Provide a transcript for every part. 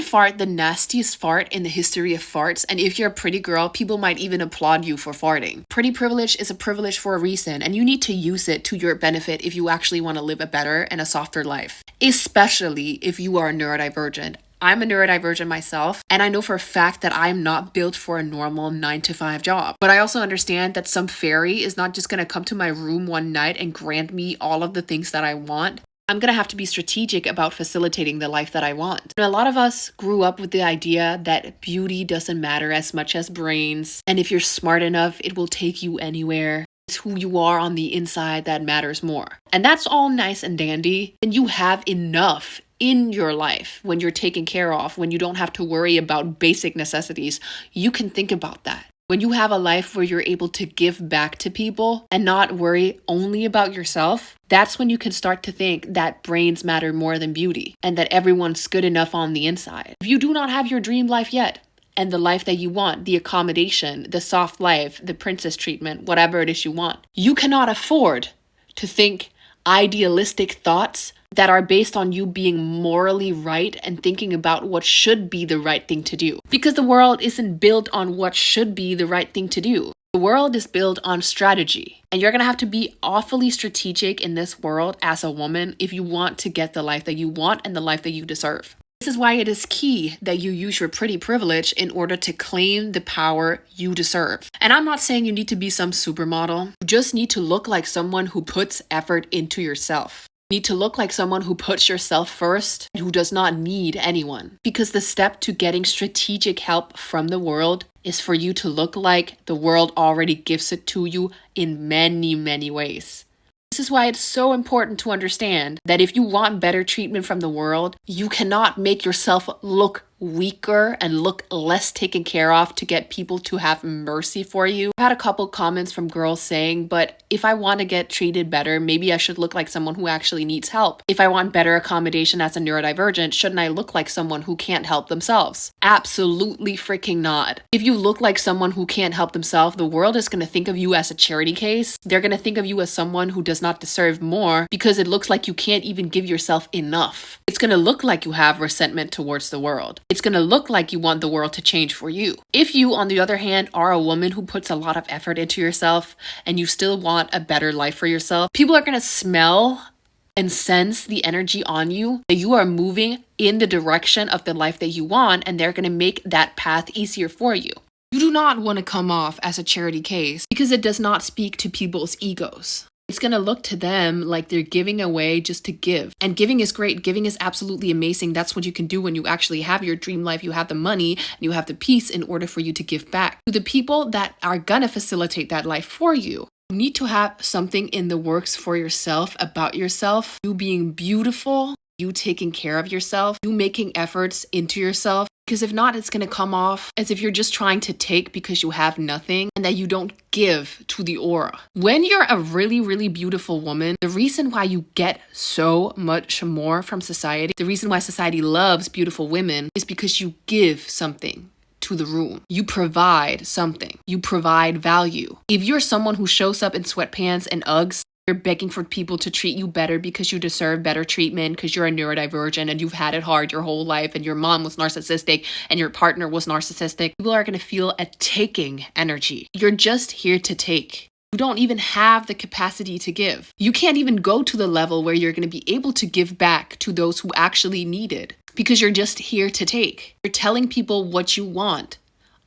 fart the nastiest fart in the history of farts, and if you're a pretty girl, people might even applaud you for farting. Pretty privilege is a privilege for a reason, and you need to use it to your benefit if you actually want to live a better and a softer life, especially if you are neurodivergent. I'm a neurodivergent myself, and I know for a fact that I'm not built for a normal 9-to-5 job. But I also understand that some fairy is not just going to come to my room one night and grant me all of the things that I want. I'm going to have to be strategic about facilitating the life that I want. And a lot of us grew up with the idea that beauty doesn't matter as much as brains, and if you're smart enough, it will take you anywhere. It's who you are on the inside that matters more. And that's all nice and dandy, and you have enough in your life when you're taken care of, when you don't have to worry about basic necessities. You can think about that. When you have a life where you're able to give back to people and not worry only about yourself, that's when you can start to think that brains matter more than beauty and that everyone's good enough on the inside. If you do not have your dream life yet, and the life that you want, the accommodation, the soft life, the princess treatment, whatever it is you want, you cannot afford to think idealistic thoughts that are based on you being morally right and thinking about what should be the right thing to do. Because the world isn't built on what should be the right thing to do. The world is built on strategy. And you're going to have to be awfully strategic in this world as a woman if you want to get the life that you want and the life that you deserve. This is why it is key that you use your pretty privilege in order to claim the power you deserve. And I'm not saying you need to be some supermodel. You just need to look like someone who puts effort into yourself. You need to look like someone who puts yourself first, who does not need anyone. Because the step to getting strategic help from the world is for you to look like the world already gives it to you in many, many ways. This is why it's so important to understand that if you want better treatment from the world, you cannot make yourself look weaker and look less taken care of to get people to have mercy for you. I had a couple comments from girls saying, but if I want to get treated better, maybe I should look like someone who actually needs help. If I want better accommodation as a neurodivergent, shouldn't I look like someone who can't help themselves? Absolutely freaking not. If you look like someone who can't help themselves, the world is going to think of you as a charity case. They're going to think of you as someone who does not deserve more because it looks like you can't even give yourself enough. It's going to look like you have resentment towards the world. It's going to look like you want the world to change for you. If you, on the other hand, are a woman who puts a lot of effort into yourself and you still want a better life for yourself, people are going to smell and sense the energy on you that you are moving in the direction of the life that you want, and they're going to make that path easier for you. You do not want to come off as a charity case because it does not speak to people's egos. It's going to look to them like they're giving away just to give. And giving is great. Giving is absolutely amazing. That's what you can do when you actually have your dream life. You have the money and you have the peace in order for you to give back to the people that are going to facilitate that life for you. You need to have something in the works for yourself, about yourself, you being beautiful, you taking care of yourself, you making efforts into yourself. Because if not, it's going to come off as if you're just trying to take because you have nothing and that you don't give to the aura. When you're a really, really beautiful woman, the reason why you get so much more from society, the reason why society loves beautiful women is because you give something to the room. You provide something. You provide value. If you're someone who shows up in sweatpants and Uggs, you're begging for people to treat you better because you deserve better treatment because you're a neurodivergent and you've had it hard your whole life and your mom was narcissistic and your partner was narcissistic. People are going to feel a taking energy. You're just here to take. You don't even have the capacity to give. You can't even go to the level where you're going to be able to give back to those who actually need it because you're just here to take. You're telling people what you want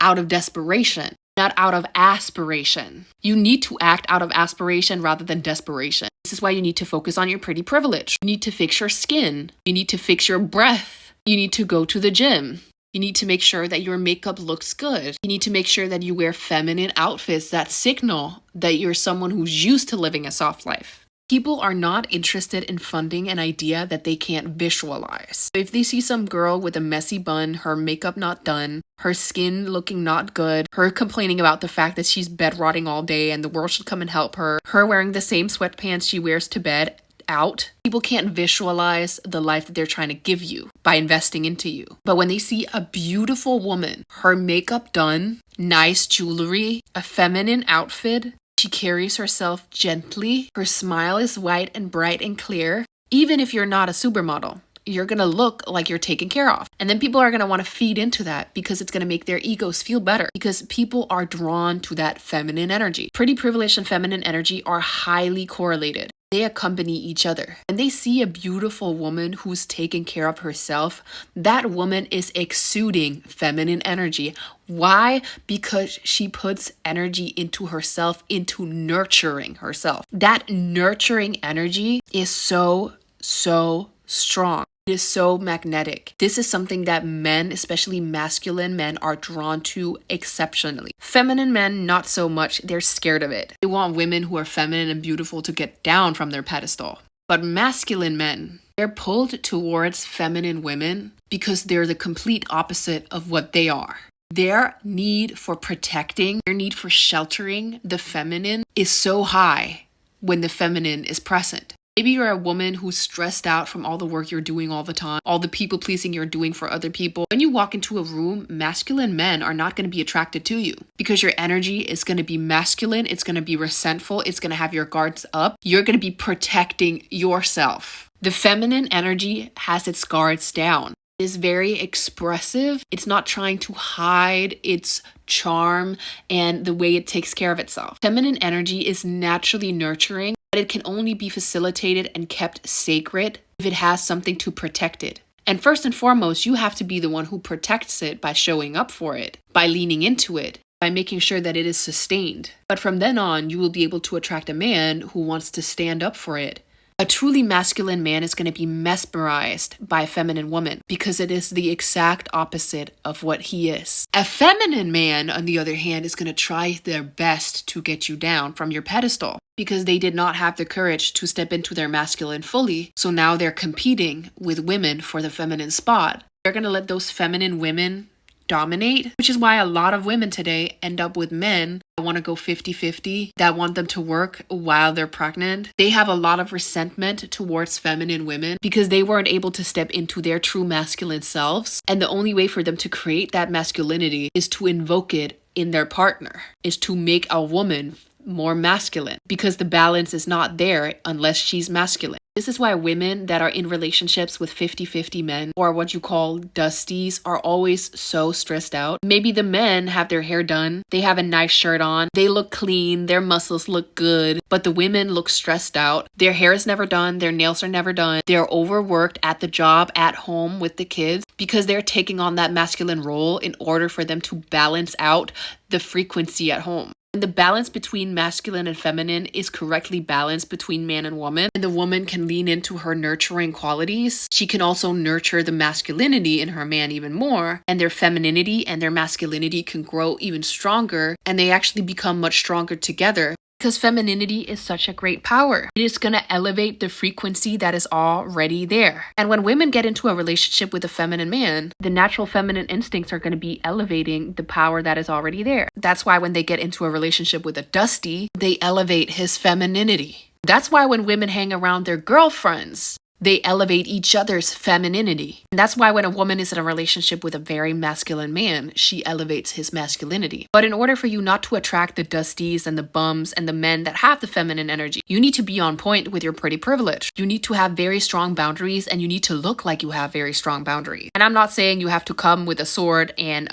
out of desperation, not out of aspiration. You need to act out of aspiration rather than desperation. This is why you need to focus on your pretty privilege. You need to fix your skin. You need to fix your breath. You need to go to the gym. You need to make sure that your makeup looks good. You need to make sure that you wear feminine outfits that signal that you're someone who's used to living a soft life. People are not interested in funding an idea that they can't visualize. If they see some girl with a messy bun, her makeup not done, her skin looking not good, her complaining about the fact that she's bed rotting all day and the world should come and help her, her wearing the same sweatpants she wears to bed out, people can't visualize the life that they're trying to give you by investing into you. But when they see a beautiful woman, her makeup done, nice jewelry, a feminine outfit, she carries herself gently. Her smile is white and bright and clear. Even if you're not a supermodel, you're going to look like you're taken care of. And then people are going to want to feed into that because it's going to make their egos feel better, because people are drawn to that feminine energy. Pretty privilege and feminine energy are highly correlated. They accompany each other. And they see a beautiful woman who's taking care of herself. That woman is exuding feminine energy. Why? Because she puts energy into herself, into nurturing herself. That nurturing energy is so strong. It is so magnetic. This is something that men, especially masculine men, are drawn to exceptionally. Feminine men, not so much. They're scared of it. They want women who are feminine and beautiful to get down from their pedestal. But masculine men, they're pulled towards feminine women because they're the complete opposite of what they are. Their need for protecting, their need for sheltering the feminine is so high when the feminine is present. Maybe you're a woman who's stressed out from all the work you're doing all the time, all the people pleasing you're doing for other people. When you walk into a room, masculine men are not going to be attracted to you because your energy is going to be masculine. It's going to be resentful. It's going to have your guards up. You're going to be protecting yourself. The feminine energy has its guards down. It is very expressive. It's not trying to hide its charm and the way it takes care of itself. Feminine energy is naturally nurturing, but it can only be facilitated and kept sacred if it has something to protect it. And first and foremost, you have to be the one who protects it by showing up for it, by leaning into it, by making sure that it is sustained. But from then on, you will be able to attract a man who wants to stand up for it. A truly masculine man is going to be mesmerized by a feminine woman because it is the exact opposite of what he is. A feminine man, on the other hand, is going to try their best to get you down from your pedestal because they did not have the courage to step into their masculine fully. So now they're competing with women for the feminine spot. They're going to let those feminine women dominate, which is why a lot of women today end up with men that want to go 50-50, that want them to work while they're pregnant. They have a lot of resentment towards feminine women because they weren't able to step into their true masculine selves. And the only way for them to create that masculinity is to invoke it in their partner, is to make a woman more masculine because the balance is not there unless she's masculine. This is why women that are in relationships with 50-50 men, or what you call dusties, are always so stressed out. Maybe the men have their hair done, they have a nice shirt on, they look clean, their muscles look good, but the women look stressed out. Their hair is never done, their nails are never done, they're overworked at the job, at home with the kids, because they're taking on that masculine role in order for them to balance out the frequency at home. When the balance between masculine and feminine is correctly balanced between man and woman, and the woman can lean into her nurturing qualities, she can also nurture the masculinity in her man even more, and their femininity and their masculinity can grow even stronger, and they actually become much stronger together. Because femininity is such a great power. It is going to elevate the frequency that is already there. And when women get into a relationship with a feminine man, the natural feminine instincts are going to be elevating the power that is already there. That's why when they get into a relationship with a dusty, they elevate his femininity. That's why when women hang around their girlfriends, they elevate each other's femininity. And that's why when a woman is in a relationship with a very masculine man, she elevates his masculinity. But in order for you not to attract the dusties and the bums and the men that have the feminine energy, you need to be on point with your pretty privilege. You need to have very strong boundaries, and you need to look like you have very strong boundaries. And I'm not saying you have to come with a sword and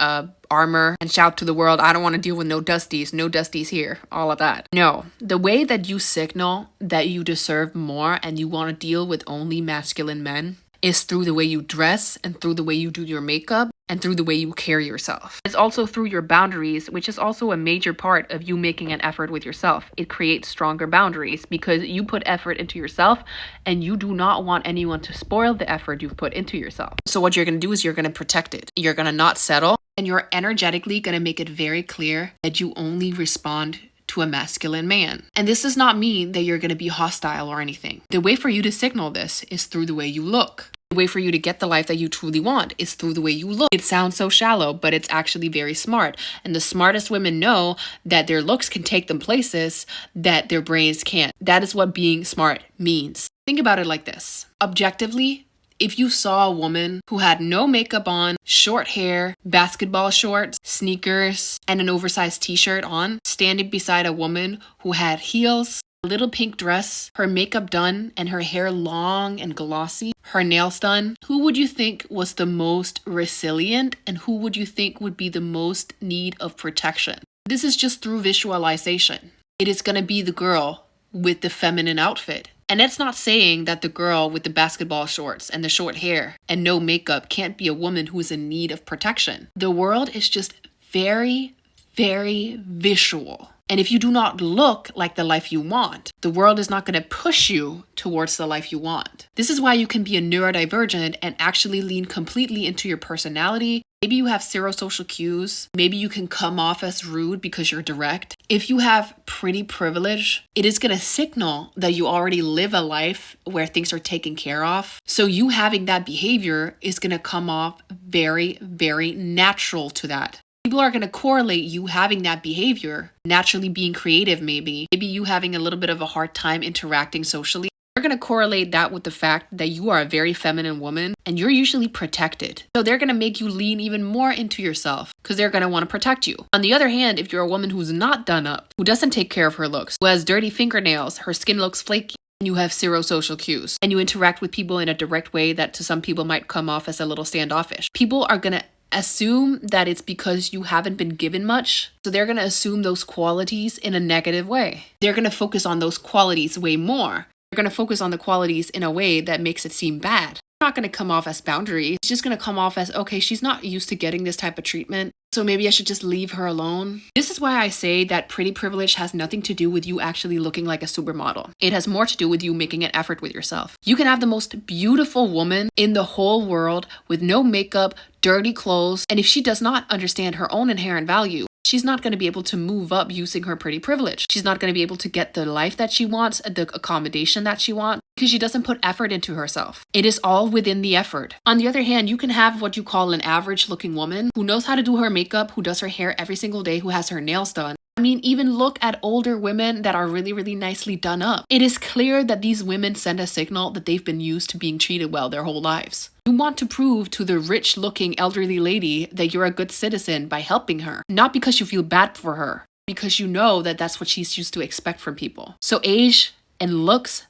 armor and shout to the world, I don't want to deal with no dusties here, all of that. No, the way that you signal that you deserve more and you want to deal with only masculine men is through the way you dress and through the way you do your makeup and through the way you carry yourself. It's also through your boundaries, which is also a major part of you making an effort with yourself. It creates stronger boundaries because you put effort into yourself and you do not want anyone to spoil the effort you've put into yourself. So what you're going to do is you're going to protect it. You're going to not settle, and you're energetically going to make it very clear that you only respond to a masculine man. And this does not mean that you're going to be hostile or anything. The way for you to signal this is through the way you look. The way for you to get the life that you truly want is through the way you look. It sounds so shallow, but it's actually very smart. And the smartest women know that their looks can take them places that their brains can't. That is what being smart means. Think about it like this. Objectively, if you saw a woman who had no makeup on, short hair, basketball shorts, sneakers, and an oversized t-shirt on, standing beside a woman who had heels, A little pink dress, her makeup done, and her hair long and glossy, her nails done. Who would you think was the most resilient, and who would you think would be the most need of protection? This is just through visualization. It is going to be the girl with the feminine outfit. And that's not saying that the girl with the basketball shorts and the short hair and no makeup can't be a woman who is in need of protection. The world is just very, very visual. And if you do not look like the life you want, the world is not going to push you towards the life you want. This is why you can be a neurodivergent and actually lean completely into your personality. Maybe you have zero social cues. Maybe you can come off as rude because you're direct. If you have pretty privilege, it is going to signal that you already live a life where things are taken care of. So you having that behavior is going to come off very, very natural to that. People are going to correlate you having that behavior, naturally being creative maybe you having a little bit of a hard time interacting socially. They're going to correlate that with the fact that you are a very feminine woman and you're usually protected. So they're going to make you lean even more into yourself because they're going to want to protect you. On the other hand, if you're a woman who's not done up, who doesn't take care of her looks, who has dirty fingernails, her skin looks flaky, and you have zero social cues, and you interact with people in a direct way that to some people might come off as a little standoffish, people are going to assume that it's because you haven't been given much. So they're going to assume those qualities in a negative way. They're going to focus on those qualities way more. They're going to focus on the qualities in a way that makes it seem bad. It's not going to come off as boundary. It's just going to come off as, okay, she's not used to getting this type of treatment, so maybe I should just leave her alone. This is why I say that pretty privilege has nothing to do with you actually looking like a supermodel. It has more to do with you making an effort with yourself. You can have the most beautiful woman in the whole world with no makeup, dirty clothes, and if she does not understand her own inherent value, she's not going to be able to move up using her pretty privilege. She's not going to be able to get the life that she wants, the accommodation that she wants, because she doesn't put effort into herself. It is all within the effort. On the other hand, you can have what you call an average looking woman who knows how to do her makeup, who does her hair every single day, who has her nails done. I mean, even look at older women that are really, really nicely done up. It is clear that these women send a signal that they've been used to being treated well their whole lives. You want to prove to the rich-looking elderly lady that you're a good citizen by helping her, not because you feel bad for her, because you know that that's what she's used to expect from people. So age and looks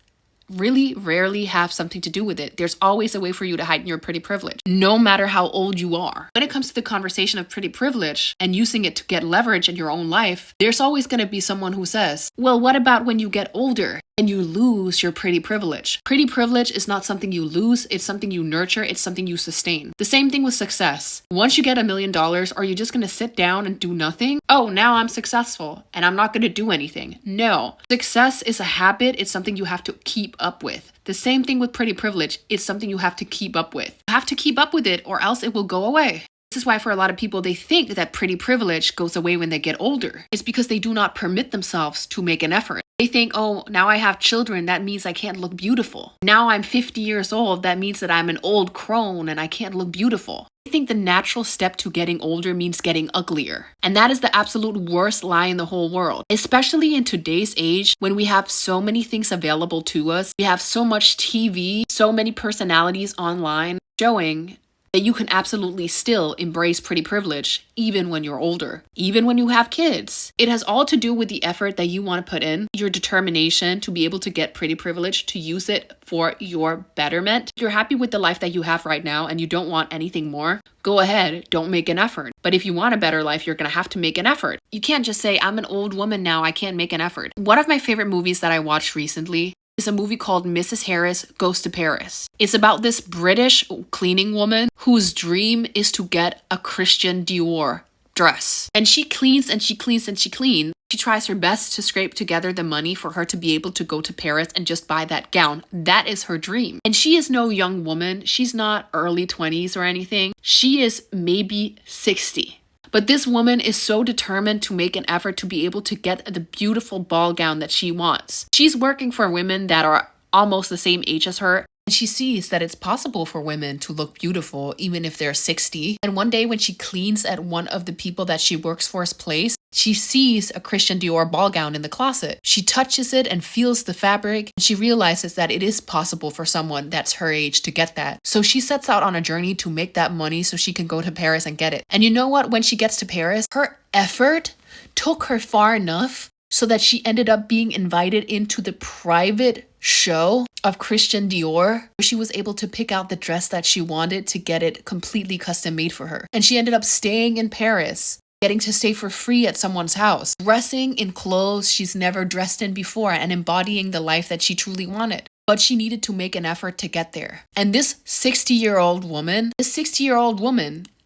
really rarely have something to do with it. There's always a way for you to hide your pretty privilege, no matter how old you are. When it comes to the conversation of pretty privilege and using it to get leverage in your own life, there's always going to be someone who says, well, what about when you get older and you lose your pretty privilege? Pretty privilege is not something you lose, it's something you nurture, it's something you sustain. The same thing with success. Once you get $1 million, are you just going to sit down and do nothing? Oh, now I'm successful and I'm not going to do anything. No. Success is a habit, it's something you have to keep up with. The same thing with pretty privilege, it's something you have to keep up with. You have to keep up with it or else it will go away. This is why for a lot of people, they think that pretty privilege goes away when they get older. It's because they do not permit themselves to make an effort. They think, oh, now I have children, that means I can't look beautiful. Now I'm 50 years old, that means that I'm an old crone and I can't look beautiful. I think the natural step to getting older means getting uglier. And that is the absolute worst lie in the whole world. Especially in today's age, when we have so many things available to us, we have so much TV, so many personalities online showing that you can absolutely still embrace pretty privilege even when you're older, even when you have kids. It has all to do with the effort that you want to put in, your determination to be able to get pretty privilege, to use it for your betterment. If you're happy with the life that you have right now and you don't want anything more, go ahead, don't make an effort. But if you want a better life, you're going to have to make an effort. You can't just say, I'm an old woman now, I can't make an effort. One of my favorite movies that I watched recently is a movie called Mrs. Harris Goes to Paris. It's about this British cleaning woman whose dream is to get a Christian Dior dress. And she cleans and she cleans and she cleans. She tries her best to scrape together the money for her to be able to go to Paris and just buy that gown. That is her dream. And she is no young woman. She's not early 20s or anything. She is maybe 60. But this woman is so determined to make an effort to be able to get the beautiful ball gown that she wants. She's working for women that are almost the same age as her. And she sees that it's possible for women to look beautiful even if they're 60. And one day when she cleans at one of the people that she works for's place, she sees a Christian Dior ball gown in the closet. She touches it and feels the fabric. And she realizes that it is possible for someone that's her age to get that. So she sets out on a journey to make that money so she can go to Paris and get it. And you know what? When she gets to Paris, her effort took her far enough so that she ended up being invited into the private show of Christian Dior, where she was able to pick out the dress that she wanted to get it completely custom made for her. And she ended up staying in Paris, getting to stay for free at someone's house, dressing in clothes she's never dressed in before and embodying the life that she truly wanted. But she needed to make an effort to get there. And this 60-year-old woman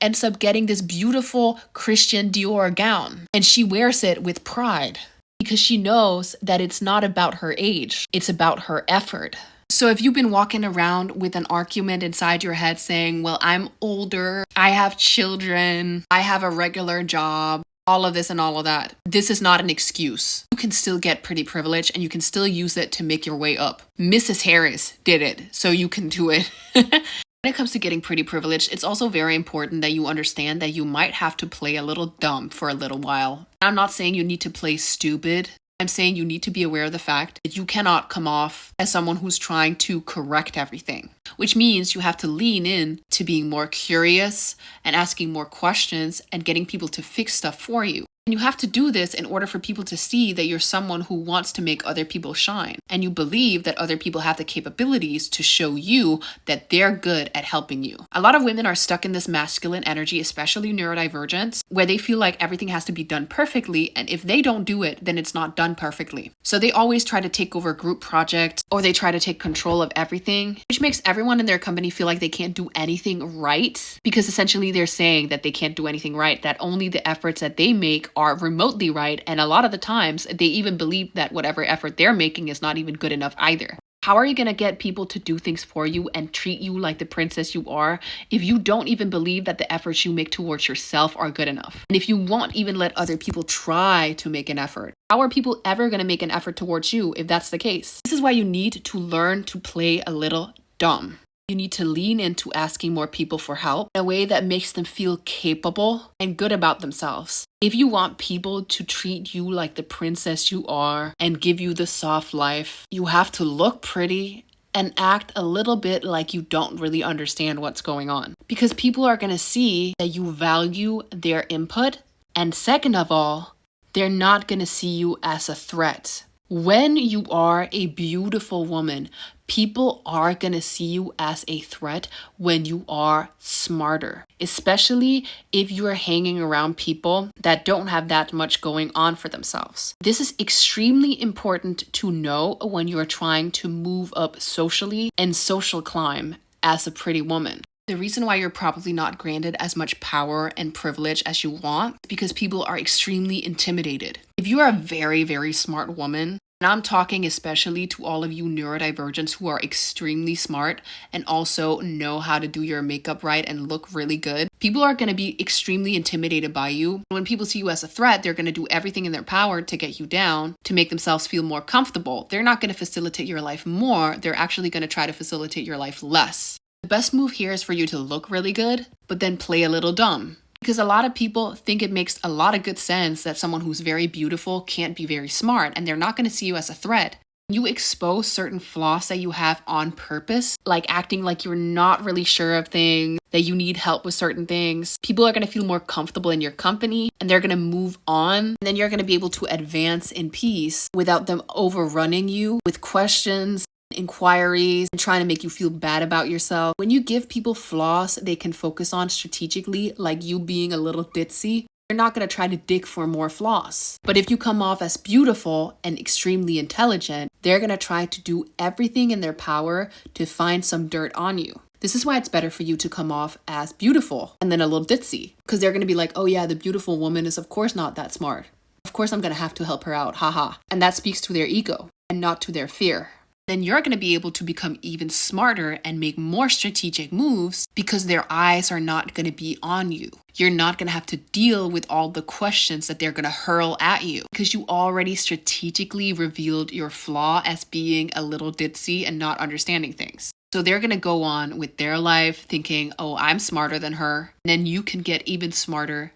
ends up getting this beautiful Christian Dior gown, and she wears it with pride because she knows that it's not about her age, it's about her effort. So if you've been walking around with an argument inside your head saying, well, I'm older, I have children, I have a regular job, all of this and all of that, this is not an excuse. You can still get pretty privilege and you can still use it to make your way up. Mrs. Harris did it, so you can do it. When it comes to getting pretty privileged, it's also very important that you understand that you might have to play a little dumb for a little while. I'm not saying you need to play stupid. I'm saying you need to be aware of the fact that you cannot come off as someone who's trying to correct everything, which means you have to lean in to being more curious and asking more questions and getting people to fix stuff for you. And you have to do this in order for people to see that you're someone who wants to make other people shine. And you believe that other people have the capabilities to show you that they're good at helping you. A lot of women are stuck in this masculine energy, especially neurodivergents, where they feel like everything has to be done perfectly. And if they don't do it, then it's not done perfectly. So they always try to take over group projects or they try to take control of everything, which makes everyone in their company feel like they can't do anything right, because essentially they're saying that they can't do anything right, that only the efforts that they make are remotely right, and a lot of the times they even believe that whatever effort they're making is not even good enough either. How are you going to get people to do things for you and treat you like the princess you are if you don't even believe that the efforts you make towards yourself are good enough? And if you won't even let other people try to make an effort, how are people ever going to make an effort towards you if that's the case? This is why you need to learn to play a little dumb. You need to lean into asking more people for help in a way that makes them feel capable and good about themselves. If you want people to treat you like the princess you are and give you the soft life, you have to look pretty and act a little bit like you don't really understand what's going on. Because people are going to see that you value their input. And second of all, they're not going to see you as a threat. When you are a beautiful woman, people are going to see you as a threat when you are smarter, especially if you are hanging around people that don't have that much going on for themselves. This is extremely important to know when you are trying to move up socially and social climb as a pretty woman. The reason why you're probably not granted as much power and privilege as you want is because people are extremely intimidated. If you are a very, very smart woman, and I'm talking especially to all of you neurodivergents who are extremely smart and also know how to do your makeup right and look really good, people are going to be extremely intimidated by you. When people see you as a threat, they're going to do everything in their power to get you down, to make themselves feel more comfortable. They're not going to facilitate your life more. They're actually going to try to facilitate your life less. The best move here is for you to look really good, but then play a little dumb. Because a lot of people think it makes a lot of good sense that someone who's very beautiful can't be very smart, and they're not going to see you as a threat. You expose certain flaws that you have on purpose, like acting like you're not really sure of things, that you need help with certain things. People are going to feel more comfortable in your company and they're going to move on. And then you're going to be able to advance in peace without them overrunning you with questions, inquiries, and trying to make you feel bad about yourself. When you give people flaws they can focus on strategically, like you being a little ditzy, they're not going to try to dig for more flaws. But if you come off as beautiful and extremely intelligent, they're going to try to do everything in their power to find some dirt on you. This is why it's better for you to come off as beautiful and then a little ditzy, because they're going to be like, oh yeah, the beautiful woman is of course not that smart. Of course I'm going to have to help her out, haha. And that speaks to their ego and not to their fear. Then you're going to be able to become even smarter and make more strategic moves because their eyes are not going to be on you. You're not going to have to deal with all the questions that they're going to hurl at you because you already strategically revealed your flaw as being a little ditzy and not understanding things. So they're going to go on with their life thinking, oh, I'm smarter than her. And then you can get even smarter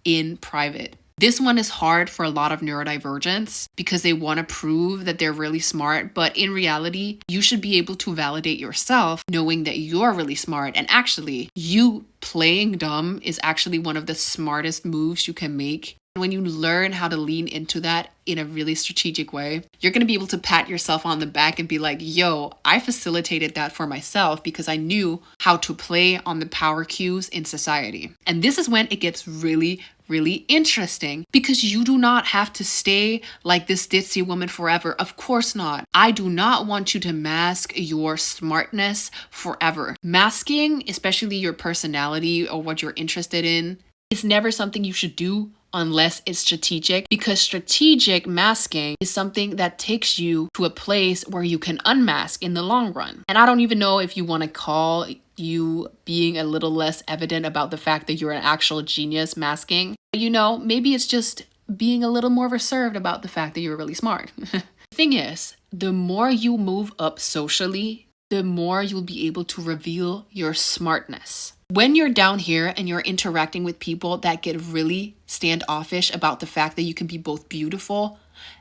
in private. This one is hard for a lot of neurodivergents because they want to prove that they're really smart. But in reality, you should be able to validate yourself knowing that you're really smart. And actually, you playing dumb is actually one of the smartest moves you can make When you learn how to lean into that in a really strategic way, you're going to be able to pat yourself on the back and be like, yo, I facilitated that for myself because I knew how to play on the power cues in society. And this is when it gets really, really interesting, because you do not have to stay like this ditzy woman forever. Of course not. I do not want you to mask your smartness forever. Masking, especially your personality or what you're interested in, is never something you should do unless it's strategic, because strategic masking is something that takes you to a place where you can unmask in the long run. And I don't even know if you want to call you being a little less evident about the fact that you're an actual genius masking. You know, maybe it's just being a little more reserved about the fact that you're really smart. The thing is, the more you move up socially, the more you'll be able to reveal your smartness. When you're down here and you're interacting with people that get really standoffish about the fact that you can be both beautiful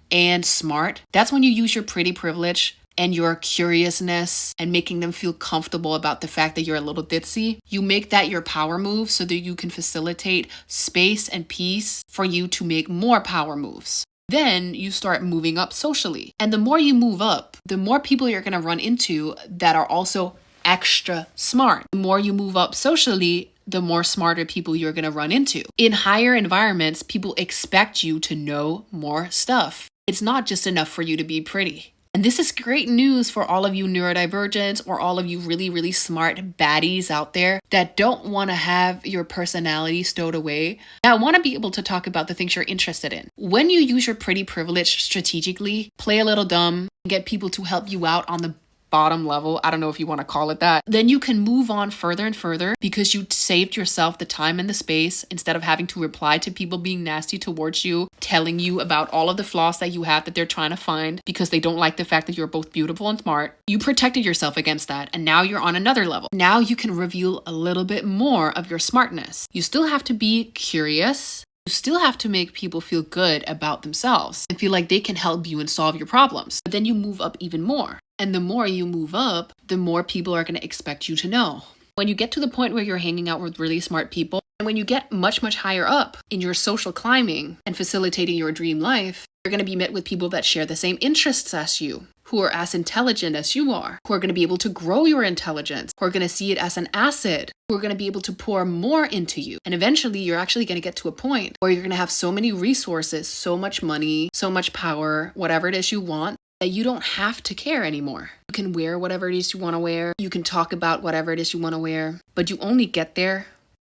and smart, that's when you use your pretty privilege and your curiousness and making them feel comfortable about the fact that you're a little ditzy. You make that your power move so that you can facilitate space and peace for you to make more power moves. Then you start moving up socially. And the more you move up, the more people you're going to run into that are also extra smart. The more you move up socially, the more smarter people you're going to run into. In higher environments, people expect you to know more stuff. It's not just enough for you to be pretty. And this is great news for all of you neurodivergents or all of you really, really smart baddies out there that don't want to have your personality stowed away, that want to be able to talk about the things you're interested in. When you use your pretty privilege strategically, play a little dumb, get people to help you out on the bottom level, I don't know if you want to call it that, then you can move on further and further because you saved yourself the time and the space instead of having to reply to people being nasty towards you, telling you about all of the flaws that you have that they're trying to find because they don't like the fact that you're both beautiful and smart. You protected yourself against that, and now you're on another level. Now you can reveal a little bit more of your smartness. You still have to be curious. You still have to make people feel good about themselves and feel like they can help you and solve your problems. But then you move up even more. And the more you move up, the more people are going to expect you to know. When you get to the point where you're hanging out with really smart people, and when you get much, much higher up in your social climbing and facilitating your dream life, you're going to be met with people that share the same interests as you, who are as intelligent as you are, who are going to be able to grow your intelligence, who are going to see it as an asset, who are going to be able to pour more into you. And eventually, you're actually going to get to a point where you're going to have so many resources, so much money, so much power, whatever it is you want, that you don't have to care anymore. You can wear whatever it is you want to wear. You can talk about whatever it is you want to wear. But you only get there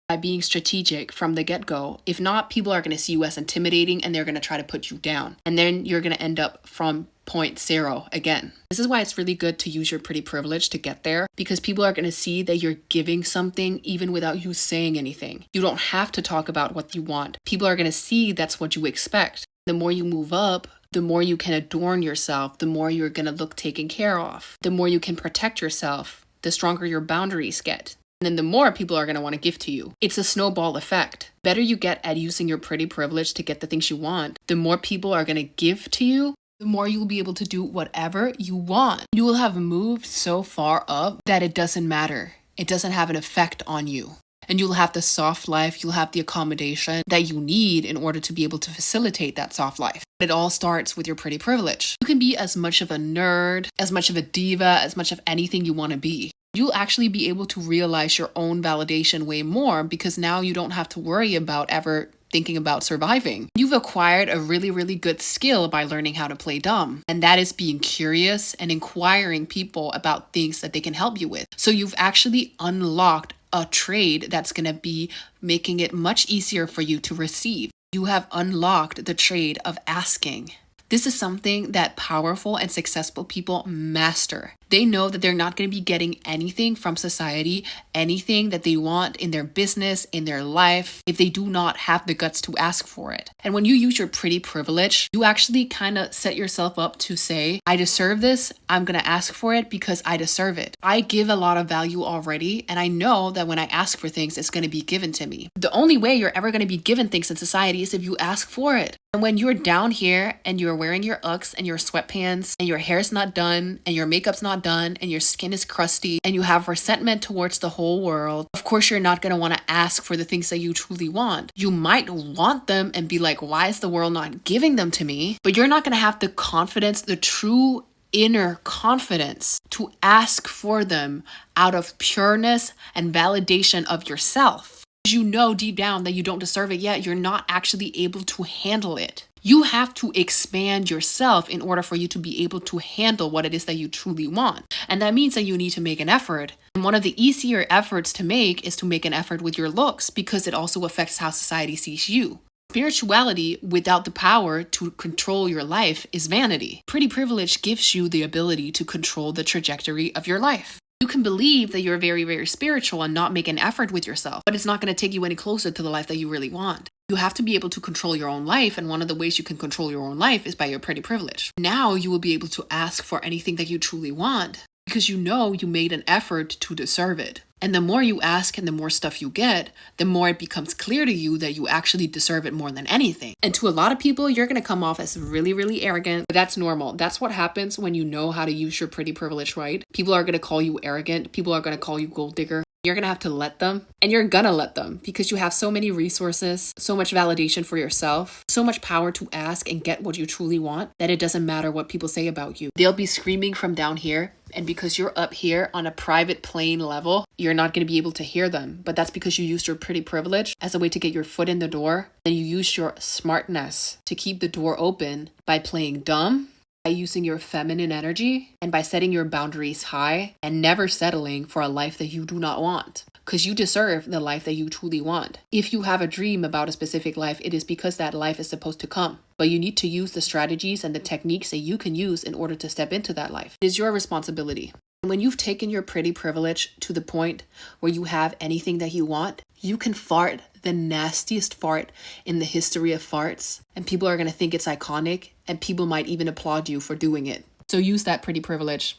by being strategic from the get-go. If not, people are going to see you as intimidating and they're going to try to put you down. And then you're going to end up from point zero again. This is why it's really good to use your pretty privilege to get there, because people are going to see that you're giving something even without you saying anything. You don't have to talk about what you want. People are going to see that's what you expect. The more you move up, the more you can adorn yourself, the more you're going to look taken care of, the more you can protect yourself, the stronger your boundaries get. And then the more people are going to want to give to you. It's a snowball effect. Better you get at using your pretty privilege to get the things you want, the more people are going to give to you, the more you'll be able to do whatever you want. You will have moved so far up that it doesn't matter. It doesn't have an effect on you. And you'll have the soft life, you'll have the accommodation that you need in order to be able to facilitate that soft life. It all starts with your pretty privilege. You can be as much of a nerd, as much of a diva, as much of anything you want to be. You'll actually be able to realize your own validation way more because now you don't have to worry about ever thinking about surviving. You've acquired a really, really good skill by learning how to play dumb. And that is being curious and inquiring people about things that they can help you with. So you've actually unlocked a trade that's going to be making it much easier for you to receive. You have unlocked the trade of asking. This is something that powerful and successful people master. They know that they're not going to be getting anything from society, anything that they want in their business, in their life, if they do not have the guts to ask for it. And when you use your pretty privilege, you actually kind of set yourself up to say, I deserve this. I'm going to ask for it because I deserve it. I give a lot of value already, and I know that when I ask for things, it's going to be given to me. The only way you're ever going to be given things in society is if you ask for it. And when you're down here and you're wearing your Uggs and your sweatpants and your hair's not done and your makeup's not done and your skin is crusty and you have resentment towards the whole world, of course you're not going to want to ask for the things that you truly want. You might want them and be like, why is the world not giving them to me? But you're not going to have the confidence, the true inner confidence to ask for them out of pureness and validation of yourself. Because you know deep down that you don't deserve it yet, you're not actually able to handle it. You have to expand yourself in order for you to be able to handle what it is that you truly want. And that means that you need to make an effort. And one of the easier efforts to make is to make an effort with your looks, because it also affects how society sees you. Spirituality without the power to control your life is vanity. Pretty privilege gives you the ability to control the trajectory of your life. You can believe that you're very, very spiritual and not make an effort with yourself, but it's not going to take you any closer to the life that you really want. You have to be able to control your own life, and one of the ways you can control your own life is by your pretty privilege. Now you will be able to ask for anything that you truly want because you know you made an effort to deserve it. And the more you ask and the more stuff you get, the more it becomes clear to you that you actually deserve it more than anything. And to a lot of people, you're going to come off as really, really arrogant. But that's normal. That's what happens when you know how to use your pretty privilege right. People are going to call you arrogant. People are going to call you gold digger. You're going to have to let them, and you're going to let them because you have so many resources, so much validation for yourself, so much power to ask and get what you truly want that it doesn't matter what people say about you. They'll be screaming from down here, and because you're up here on a private plane level, you're not going to be able to hear them. But that's because you used your pretty privilege as a way to get your foot in the door. Then you used your smartness to keep the door open by playing dumb, by using your feminine energy, and by setting your boundaries high and never settling for a life that you do not want. Because you deserve the life that you truly want. If you have a dream about a specific life, it is because that life is supposed to come. But you need to use the strategies and the techniques that you can use in order to step into that life. It is your responsibility. When you've taken your pretty privilege to the point where you have anything that you want, you can fart the nastiest fart in the history of farts, and people are going to think it's iconic, and people might even applaud you for doing it. So use that pretty privilege.